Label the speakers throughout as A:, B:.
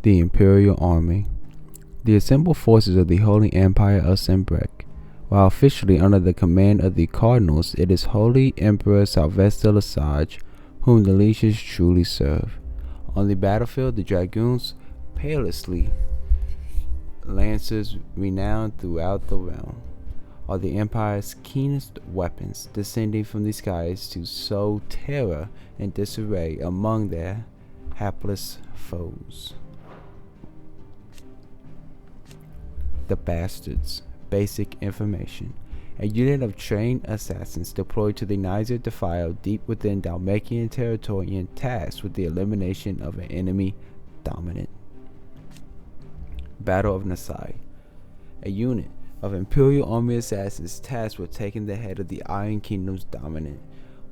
A: The Imperial Army. The assembled forces of the Holy Empire of Sembrek. While officially under the command of the Cardinals, it is Holy Emperor Sylvester Lesage whom the legions truly serve. On the battlefield, the dragoons, peerlessly lancers renowned throughout the realm, are the Empire's keenest weapons, descending from the skies to sow terror and disarray among their hapless foes. The Bastards. Basic information. A unit of trained assassins deployed to the Niger Defile deep within Dalmatian territory and tasked with the elimination of an enemy dominant. Battle of Nasai. A unit of Imperial Army assassins tasked with taking the head of the Iron Kingdom's dominant,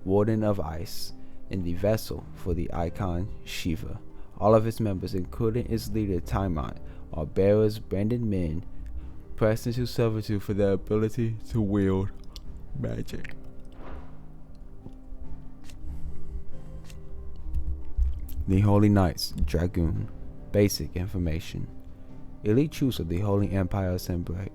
A: Warden of Ice, in the vessel for the icon Shiva. All of its members, including its leader Timon, are bearers, branded men, pressed into servitude for their ability to wield magic. The Holy Knights Dragoon. Basic information. Elite troops of the Holy Empire of Sembrek,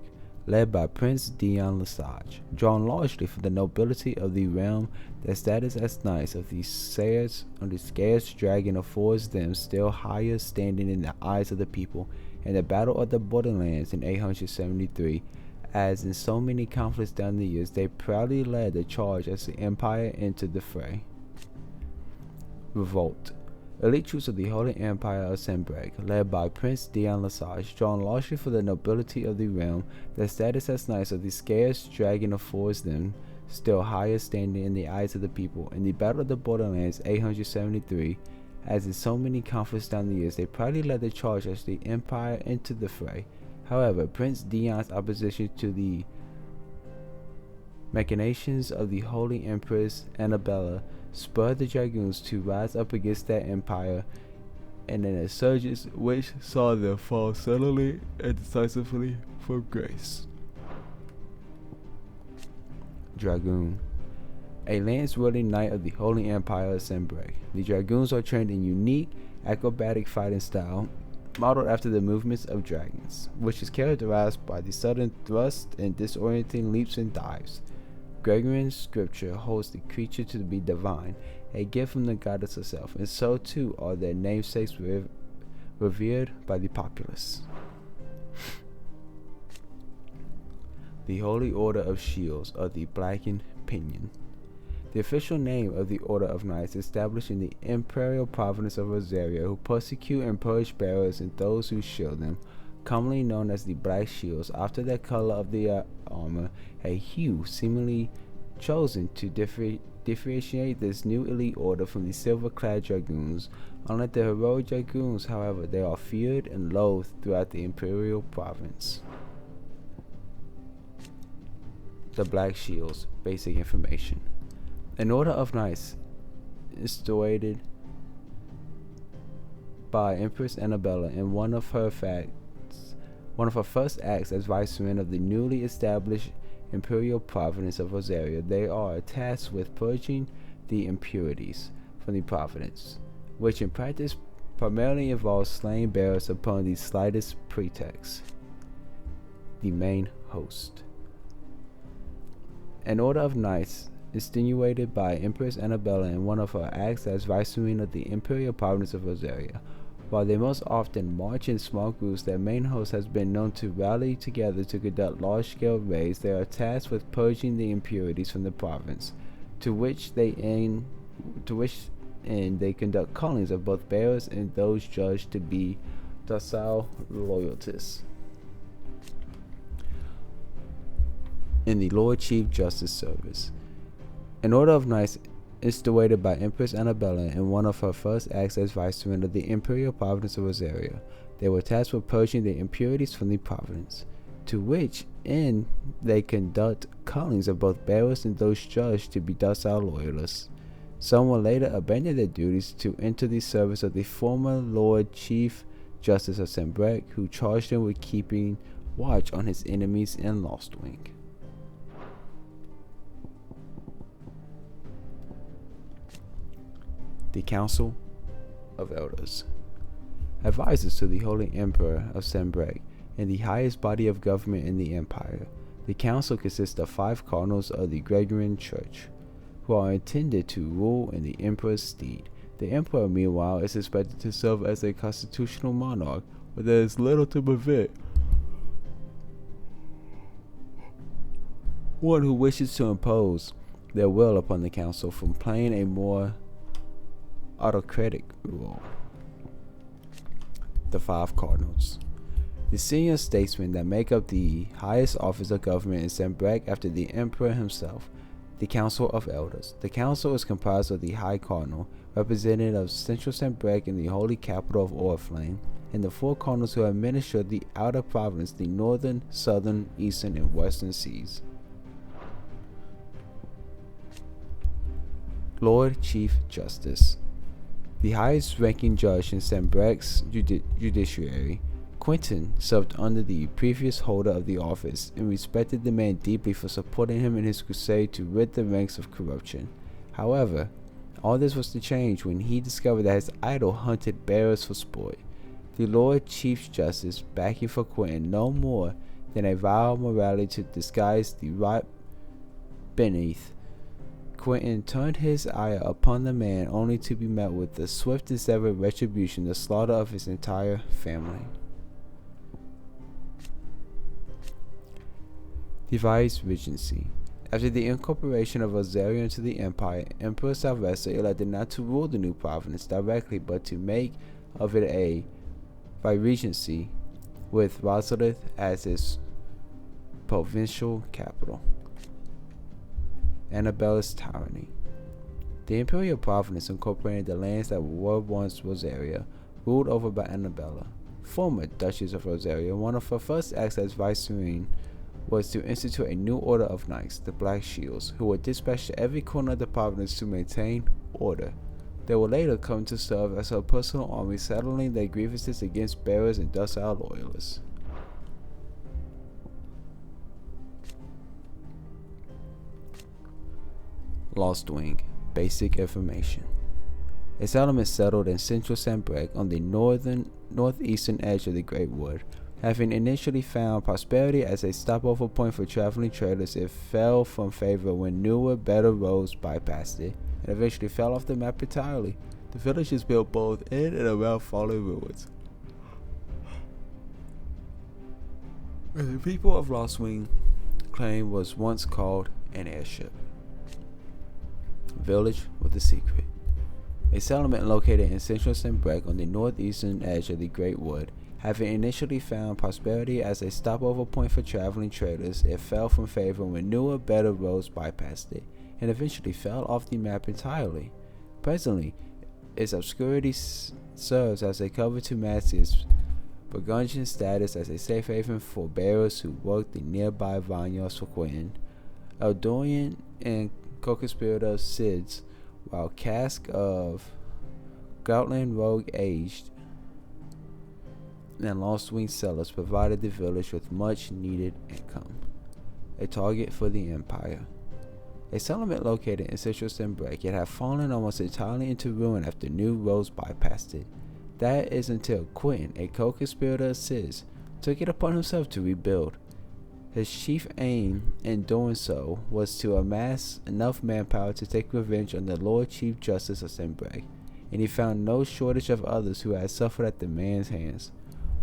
A: led by Prince Dion Lesage, drawn largely from the nobility of the realm. Their status as knights of the scarce dragon affords them still higher standing in the eyes of the people. In the Battle of the Borderlands in 873, as in so many conflicts down the years, they proudly led the charge as the Empire entered the fray. Revolt. Elite troops of the Holy Empire of Sembrek, led by Prince Dion Lesage, drawn largely for the nobility of the realm, their status as knights of the scarce dragon affords them still higher standing in the eyes of the people. In the Battle of the Borderlands 873, as in so many conflicts down the years, they proudly led the charge as the Empire entered the fray. However, Prince Dion's opposition to the machinations of the Holy Empress Annabella spurred the Dragoons to rise up against that empire in an insurgence which saw them fall suddenly and decisively from grace. Dragoon. A lance-wielding knight of the Holy Empire of Sembrek. The Dragoons are trained in unique, acrobatic fighting style, modeled after the movements of dragons, which is characterized by the sudden thrust and disorienting leaps and dives. Gregorian scripture holds the creature to be divine, a gift from the goddess herself, and so too are their namesakes revered by the populace. The Holy Order of Shields of the Blackened Pinion. The official name of the Order of Knights established in the imperial province of Rosaria, who persecute and purge bearers and those who shield them, commonly known as the Black Shields, after the color of their armor, a hue seemingly chosen to differentiate this new elite order from the silver-clad dragoons. Unlike the heroic dragoons, however, they are feared and loathed throughout the imperial province. The Black Shields. Basic information. An order of knights instituted by Empress Annabella in one of her first acts as viceroy of the newly established imperial province of Rosaria. They are tasked with purging the impurities from the province, which in practice primarily involves slaying bearers upon the slightest pretext. The main host. An order of knights instituted by Empress Annabella in one of her acts as viceroy of the imperial province of Rosaria. While they most often march in small groups, their main host has been known to rally together to conduct large-scale raids. They are tasked with purging the impurities from the province, to which end they conduct callings of both bearers and those judged to be docile loyalists. In the Lord Chief Justice Service. An order of knights instituted by Empress Annabella in one of her first acts as viceroy of the imperial province of Rosaria. They were tasked with purging the impurities from the province, to which end they conduct callings of both bearers and those judged to be docile loyalists. Some will later abandon their duties to enter the service of the former Lord Chief Justice of Sembrek, who charged them with keeping watch on his enemies in Lostwing. The Council of Elders. advisors to the Holy Emperor of Sembrek, and the highest body of government in the empire. The council consists of 5 cardinals of the Gregorian Church, who are intended to rule in the emperor's stead. The emperor, meanwhile, is expected to serve as a constitutional monarch, but there is little to prevent one who wishes to impose their will upon the council from playing a more autocratic role. The 5 cardinals. The senior statesmen that make up the highest office of government in Sembrek after the emperor himself. The Council of Elders. The council is comprised of the High Cardinal, representative of Central Sembrek in the holy capital of Oriflame, and the 4 cardinals who administer the outer province, the northern, southern, eastern, and western seas. Lord Chief Justice. The highest ranking judge in Sembrek's judiciary, Quentin served under the previous holder of the office and respected the man deeply for supporting him in his crusade to rid the ranks of corruption. However, all this was to change when he discovered that his idol hunted bearers for sport. The Lord Chief Justice, backing for Quentin no more than a vile morality to disguise the rot beneath, Quentin turned his ire upon the man only to be met with the swiftest ever retribution, the slaughter of his entire family. The Vice Regency. After the incorporation of Rosario into the empire, Emperor Sylvester elected not to rule the new province directly, but to make of it a viceregency with Rosalith as its provincial capital. Annabella's tyranny. The imperial province incorporated the lands that were once Rosaria, ruled over by Annabella, former Duchess of Rosaria. One of her first acts as vicereine was to institute a new order of knights, the Black Shields, who were dispatched to every corner of the province to maintain order. They would later come to serve as her personal army, settling their grievances against bearers and docile loyalists. Lost Wing. Basic information. A settlement settled in central Sembrek on the northeastern edge of the Great Wood. Having initially found prosperity as a stopover point for traveling traders, it fell from favor when newer, better roads bypassed it, and eventually fell off the map entirely. The village is built both in and around fallen ruins. The people of Lost Wing claim was once called an airship. Village with a secret. A settlement located in central Sembrek on the northeastern edge of the Great Wood. Having initially found prosperity as a stopover point for traveling traders, it fell from favor when newer, better roads bypassed it, and eventually fell off the map entirely. Presently, its obscurity serves as a cover to mask its Burgundian status as a safe haven for bearers who work the nearby vineyards for Quentin. Eldorian and co-conspirator Sids, while cask of Goutland Rogue aged, and Lost Wing sellers provided the village with much needed income. A target for the empire. A settlement located in central Sembrek, it had fallen almost entirely into ruin after new roads bypassed it. That is until Quentin, a co-conspirator of Sis, took it upon himself to rebuild. His chief aim in doing so was to amass enough manpower to take revenge on the Lord Chief Justice of Sembrek, and he found no shortage of others who had suffered at the man's hands,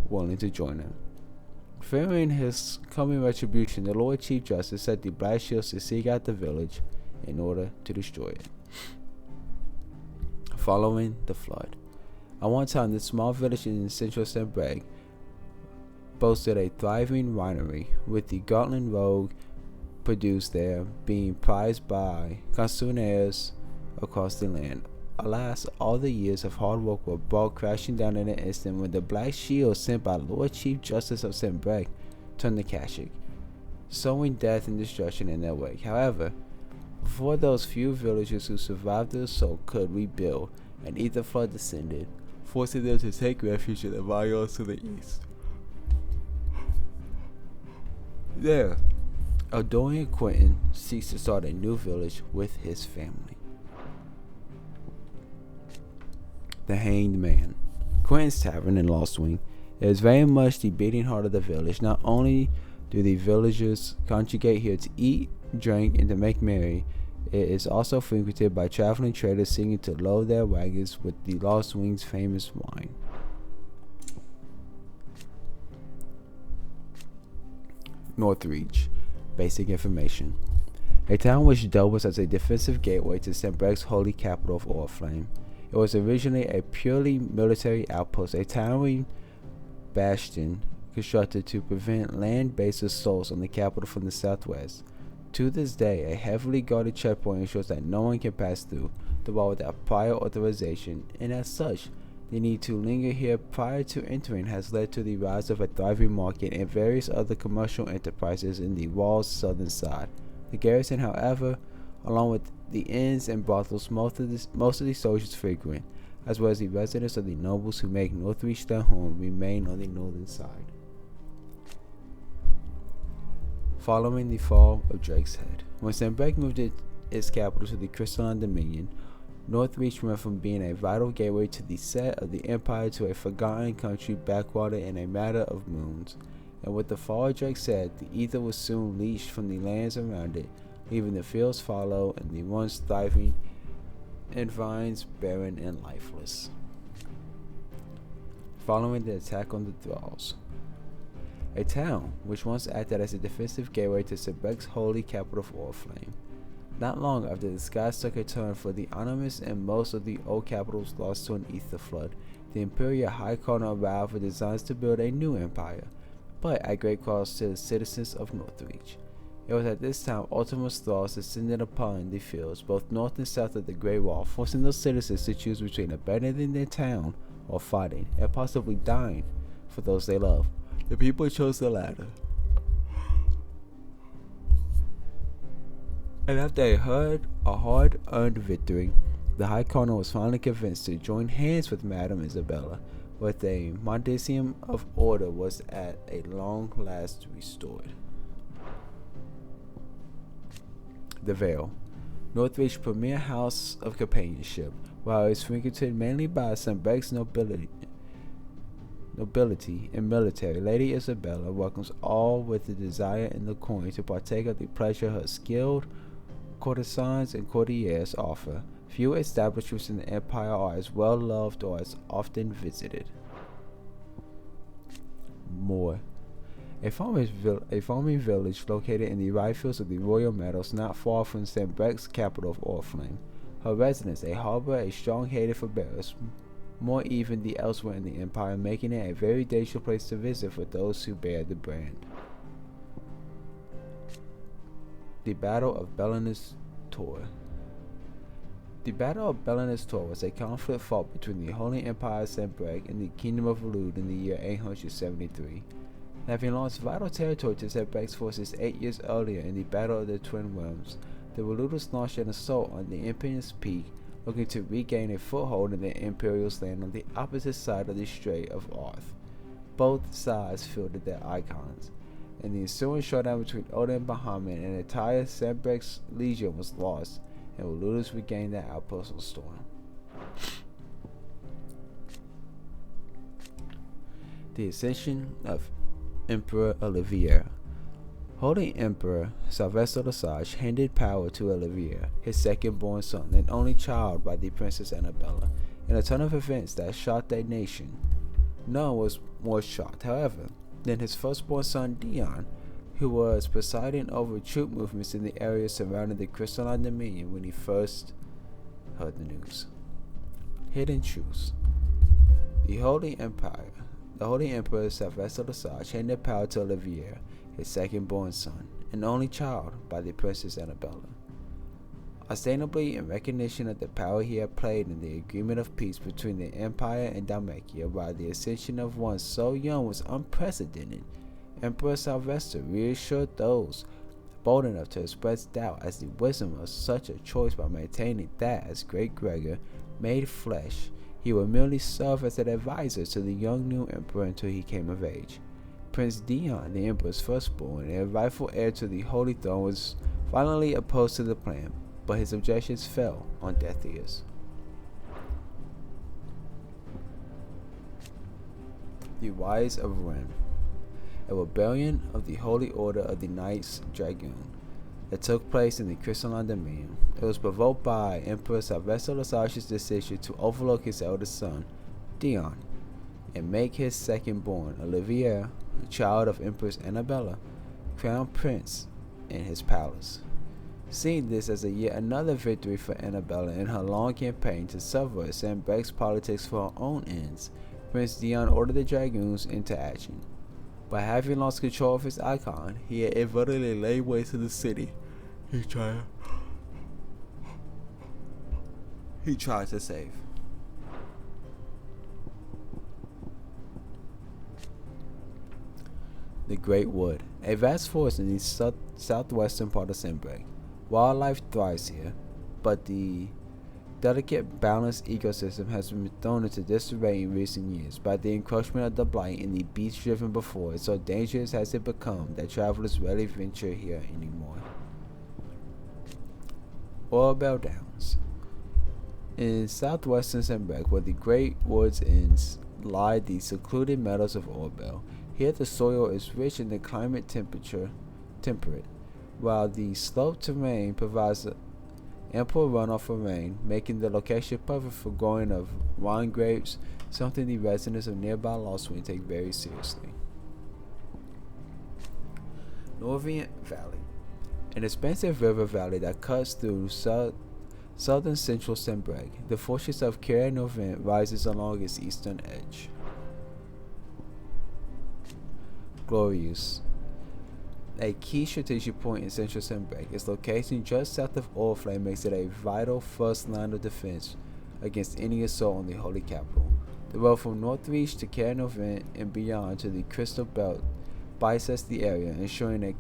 A: willing to join him. Fearing his coming retribution, the Lord Chief Justice set the Black Shields to seek out the village in order to destroy it. Following the flood. At one time, this small village in central Sembrek boasted a thriving winery, with the Goutland Rogue produced there being prized by connoisseurs across the land. Alas, all the years of hard work were brought crashing down in an instant when the Black Shield sent by Lord Chief Justice of Sembrek turned the Kashik, sowing death and destruction in their wake. However, before those few villagers who survived the assault could rebuild, an ether flood descended, forcing them to take refuge in the vineyards to the east. There, Eldorian Quentin seeks to start a new village with his family. The Hanged Man. Quentin's Tavern in Lost Wing. It is very much the beating heart of the village. Not only do the villagers congregate here to eat, drink, and to make merry, it is also frequented by traveling traders seeking to load their wagons with the Lost Wing's famous wine. Northreach. Basic information. A town which doubles as a defensive gateway to Sembrek's holy capital of Oriflame. It was originally a purely military outpost, a towering bastion constructed to prevent land-based assaults on the capital from the southwest. To this day, a heavily guarded checkpoint ensures that no one can pass through the wall without prior authorization, and as such, the need to linger here prior to entering has led to the rise of a thriving market and various other commercial enterprises in the wall's southern side. The garrison, however, along with the inns and brothels most of the soldiers frequent, as well as the residents of the nobles who make Northreach their home, remain on the northern side. Following the fall of Drake's Head. When Sembrek moved its capital to the Crystalline Dominion, Northreach went from being a vital gateway to the set of the empire to a forgotten country backwater in a matter of moons. And with the fall of Drake's Head, the ether was soon leached from the lands around it, leaving the fields fallow and the once thriving environs barren and lifeless. Following the attack on the Thralls. A town which once acted as a defensive gateway to Sebek's holy capital of Oriflame. Not long after the skies took a turn for the Animus and most of the old capitals lost to an ether flood, the Imperial High Cardinal arrived with designs to build a new empire, but at great cost to the citizens of Northreach. It was at this time Ultima's thralls descended upon the fields, both north and south of the Great Wall, forcing those citizens to choose between abandoning their town or fighting, and possibly dying for those they love. The people chose the latter. And after a hard-earned victory, the High Cardinal was finally convinced to join hands with Madame Isabella, but a Mondesium of order was at a long last restored. The Vale, Northreach's premier house of companionship, while it is frequented mainly by Sembrek's nobility and military, Lady Isabella welcomes all with the desire and the coin to partake of the pleasure her skilled courtesans and courtiers offer. Few establishments in the empire are as well loved or as often visited. Moor, a farming village located in the rye fields of the Royal Meadows, not far from Sembrek's capital of Oriflame. Her residents, a harbor, a strong haven for bearers, more even than elsewhere in the empire, making it a very dangerous place to visit for those who bear the brand. The Battle of Belenus Tor. The Battle of Belenus Tor was a conflict fought between the Holy Empire of Sembrek and the Kingdom of Lud in the year 873. Having lost vital territory to Sembrek's forces 8 years earlier in the Battle of the Twin Realms, the Waluders launched an assault on the Empire's Peak, looking to regain a foothold in the Imperial's land on the opposite side of the Strait of Arth. Both sides fielded their icons, and the ensuing showdown between Odin and Bahamut and the entire Sembrek's legion was lost, and Waluders regained their outpost on Storm. The Ascension of Emperor Olivier. Holy Emperor Sylvester Lesage handed power to Olivier, his second-born son and only child by the Princess Annabella, in a turn of events that shocked a nation. None was more shocked, however, than his firstborn son Dion, who was presiding over troop movements in the area surrounding the Crystalline Dominion when he first heard the news. Hidden Truths. The Holy Emperor Sylvester Lesage handed power to Olivier, his second-born son, and only child by the Princess Annabella. Ostensibly in recognition of the power he had played in the agreement of peace between the Empire and Dalmatia, while the ascension of one so young was unprecedented, Emperor Sylvester reassured those bold enough to express doubt as the wisdom of such a choice by maintaining that, as Great Gregor made flesh, he would merely serve as an advisor to the young new emperor until he came of age. Prince Dion, the emperor's firstborn and rightful heir to the Holy Throne, was violently opposed to the plan, but his objections fell on deaf ears. The Rise of Ren, a rebellion of the Holy Order of the Knights Dragoon that took place in the Crystalline Dominion. It was provoked by Emperor Sylvester Lassage's decision to overlook his eldest son, Dion, and make his second-born, Olivier, a child of Empress Annabella, crown prince in his palace. Seeing this as yet another victory for Annabella in her long campaign to subvert Sanbreque's politics for her own ends, Prince Dion ordered the Dragoons into action. By having lost control of his icon, he had inadvertently laid waste to the city he tried to save. The Great Wood, a vast forest in the southwestern part of Sanbreque. Wildlife thrives here, but the delicate, balanced ecosystem has been thrown into disarray in recent years by the encroachment of the blight and the beasts driven before it. So dangerous has it become that travelers rarely venture here anymore. Orbell Downs. In southwestern Sanbreque, where the Great Woods ends, lie the secluded meadows of Orbell. Here the soil is rich and the climate temperate, while the sloped terrain provides ample runoff for rain, making the location perfect for growing of wine grapes, something the residents of nearby Lostwind take very seriously. Norvient Valley, an expansive river valley that cuts through southern central Sanbreque. The fortress of Norvent rises along its eastern edge. Glorious, a key strategic point in central Sanbreque, its location just south of Oriflamme makes it a vital first line of defense against any assault on the Holy Capital. The road from Northreach to Caernarvon and beyond to the Crystal Belt bisects the area, ensuring a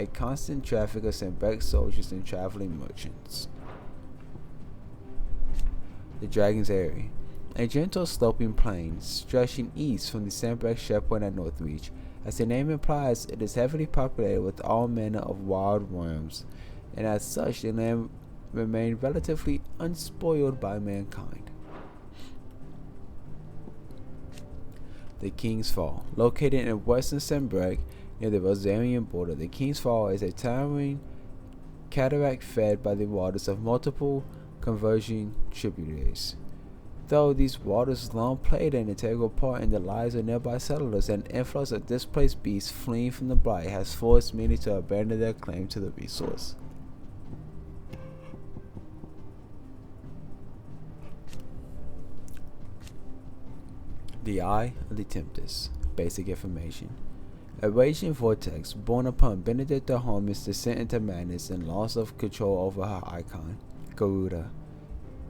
A: constant traffic of Sanbreque soldiers and traveling merchants. The Dragon's Eyrie, a gentle sloping plain stretching east from the Sanbreque Shepherd at Northreach. As the name implies, it is heavily populated with all manner of wild worms, and as such the land remained relatively unspoiled by mankind. The King's Fall, located in western Sanbreque near the Rosarian border. The King's Fall is a towering cataract fed by the waters of multiple converging tributaries. Though these waters long played an integral part in the lives of nearby settlers, an influx of displaced beasts fleeing from the blight has forced many to abandon their claim to the resource. The Eye of the Tempest. Basic information. A raging vortex born upon Benedicta Holmes' descent into madness and loss of control over her icon, Garuda.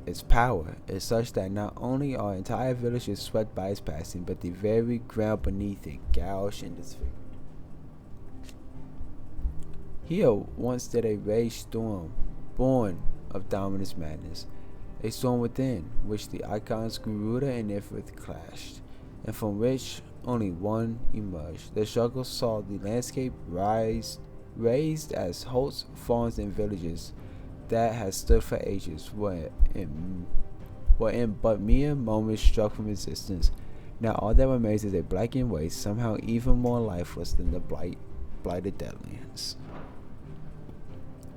A: Its power is such that not only are entire villages swept by its passing, but the very ground beneath it gouged and disfigured. Here once did a rage storm, born of Dominus madness, a storm within which the icons Garuda and Ifrit clashed, and from which only one emerged. The struggle saw the landscape raised as hulks, farms, and villages that had stood for ages were in but mere moments struck from existence. Now all that remains is a blackened waste, somehow even more lifeless than the blighted deadlands.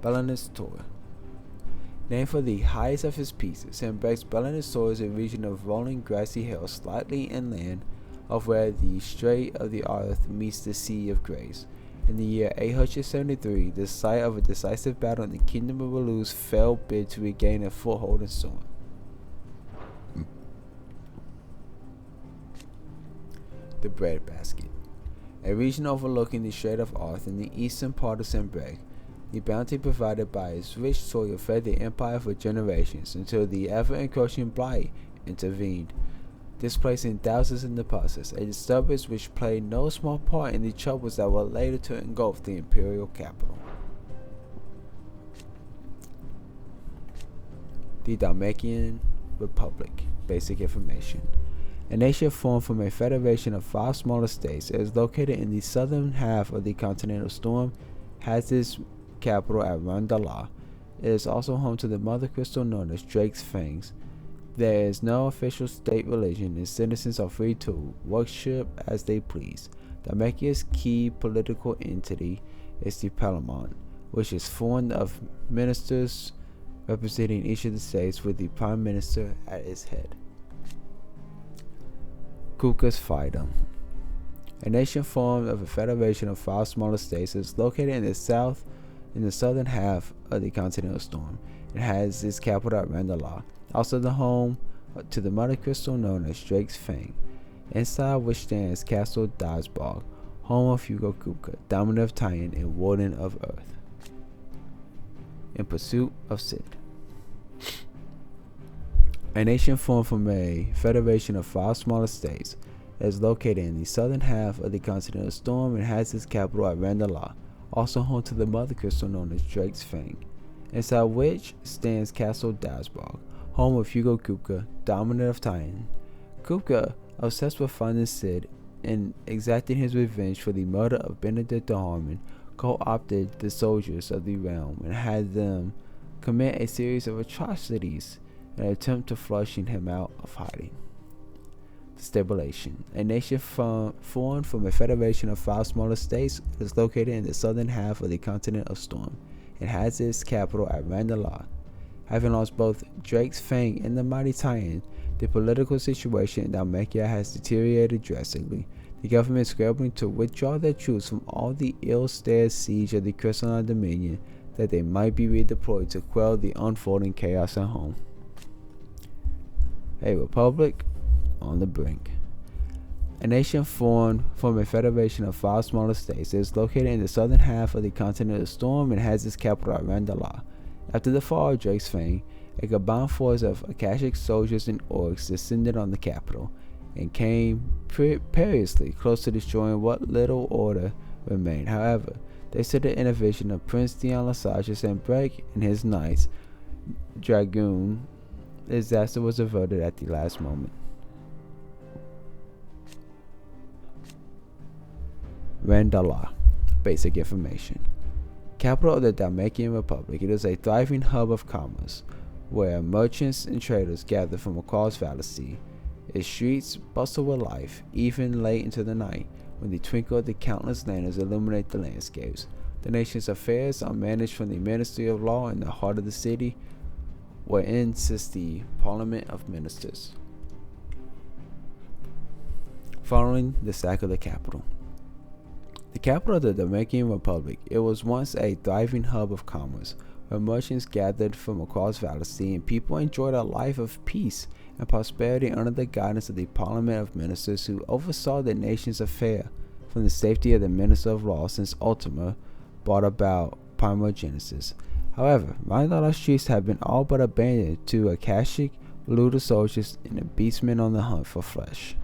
A: Belenus Tor. Named for the highest of his peaks, Sanbreque's Belenus Tor is a region of rolling grassy hills slightly inland of where the Strait of the Arth meets the Sea of Grace. In the year 873, the site of a decisive battle in the Kingdom of Reluz fell bid to regain a foothold in Sorn. The Breadbasket, a region overlooking the Strait of Arth in the eastern part of Sanbreque. The bounty provided by its rich soil fed the empire for generations until the ever-encroaching blight intervened, displacing thousands in the process, a disturbance which played no small part in the troubles that were later to engulf the imperial capital. The Dalmatian Republic. Basic information. A nation formed from a federation of 5 smaller states, it is located in the southern half of the continental storm, has its capital at Randala. It is also home to the mother crystal known as Drake's Fangs. There is no official state religion, and citizens are free to worship as they please. Dalmatia's key political entity is the Parliament, which is formed of ministers representing each of the states with the Prime Minister at its head. Kuka's Fiefdom. A nation formed of a federation of 5 smaller states is located in the southern half of the continental storm. It has its capital at Randalah, also the home to the mother crystal known as Drake's Fang, inside which stands Castle Dazbog, home of Hugo Kuka, dominant of Titan and warden of Earth. In pursuit of Sid. A nation formed from a federation of 5 smaller states is located in the southern half of the continental storm and has its capital at Randalah, also home to the mother crystal known as Drake's Fang, inside which stands Castle Dazbog, home of Hugo Kuka, dominant of Titan. Kuka, obsessed with finding Sid and exacting his revenge for the murder of Benedict the Harmon, co-opted the soldiers of the realm and had them commit a series of atrocities in an attempt to flushing him out of hiding. Stabilization. A nation formed from a federation of 5 smaller states is located in the southern half of the continent of Storm and has its capital at Randalah. Having lost both Drake's Fang and the mighty Titan, the political situation in Dalmatia has deteriorated drastically. The government is scrambling to withdraw their troops from all the ill-starred siege of the Crystalline Dominion that they might be redeployed to quell the unfolding chaos at home. A republic on the brink. A nation formed from a federation of 5 smaller states is located in the southern half of the continent of Storm and has its capital at Randalah. After the fall of Drake's Fang, a combined force of Akashic soldiers and orcs descended on the capital and came perilously close to destroying what little order remained. However, thanks to the intervention of Prince Dion Lesage and Break and his knights, Dragoon, the disaster was averted at the last moment. Randalah. Basic information. Capital of the Dalmatian Republic, it is a thriving hub of commerce, where merchants and traders gather from across Valley Sea. Its streets bustle with life, even late into the night, when the twinkle of the countless lanterns illuminate the landscapes. The nation's affairs are managed from the Ministry of Law in the heart of the city, wherein sits the Parliament of Ministers. Following the sack of the capital. The capital of the Dominican Republic, it was once a thriving hub of commerce, where merchants gathered from across Valley Sea and people enjoyed a life of peace and prosperity under the guidance of the Parliament of Ministers who oversaw the nation's affair from the safety of the Minister of Law since Ultima brought about Primogenesis. However, Randalah streets have been all but abandoned to Akashic, looter soldiers, and the beastmen on the hunt for flesh.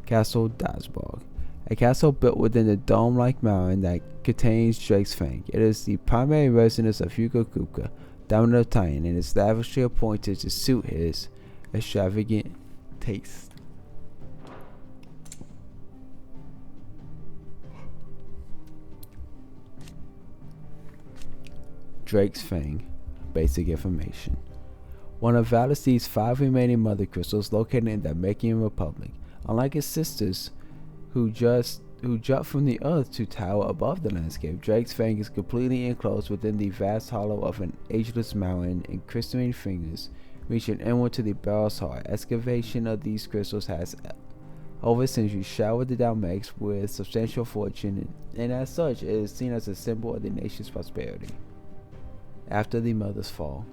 A: Castle Dazbog. A castle built within the dome-like mountain that contains Drake's Fang. It is the primary residence of Hugo Kuka, dominant of Titan, and is lavishly appointed to suit his extravagant taste. Drake's Fang. Basic information. One of Valley Sea's 5 remaining mother crystals located in the Dalmatian Republic. Unlike its sisters, who jut from the earth to tower above the landscape, Drake's Fang is completely enclosed within the vast hollow of an ageless mountain, and crystalline fingers reaching inward to the barrel's heart. Excavation of these crystals has, over centuries, showered the Dalmatians with substantial fortune, and as such, it is seen as a symbol of the nation's prosperity. After the mother's fall.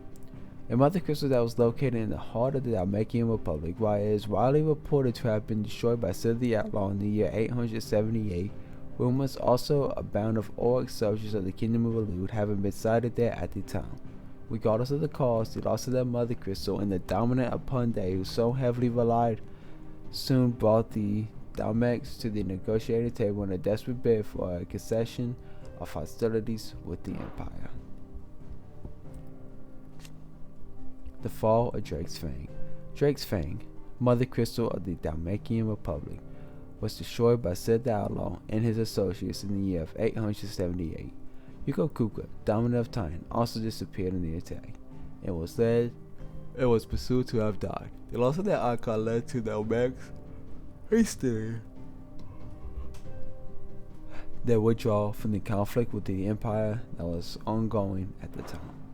A: A mother crystal that was located in the heart of the Dalmatian Republic, while it is widely reported to have been destroyed by Sid the Outlaw in the year 878, rumors also abound of Auric soldiers of the Kingdom of Elude having been sighted there at the time. Regardless of the cause, the loss of their mother crystal and the dominant Apunde who so heavily relied soon brought the Dalmatians to the negotiating table in a desperate bid for a concession of hostilities with the Empire. The fall of Drake's Fang. Drake's Fang, mother crystal of the Dalmatian Republic, was destroyed by Sid the Outlaw and his associates in the year of 878. Kuka, dominant of Time, also disappeared in the attack. It was pursued to have died. The loss of their icon led to the Omega's history. Their withdrawal from the conflict with the Empire that was ongoing at the time.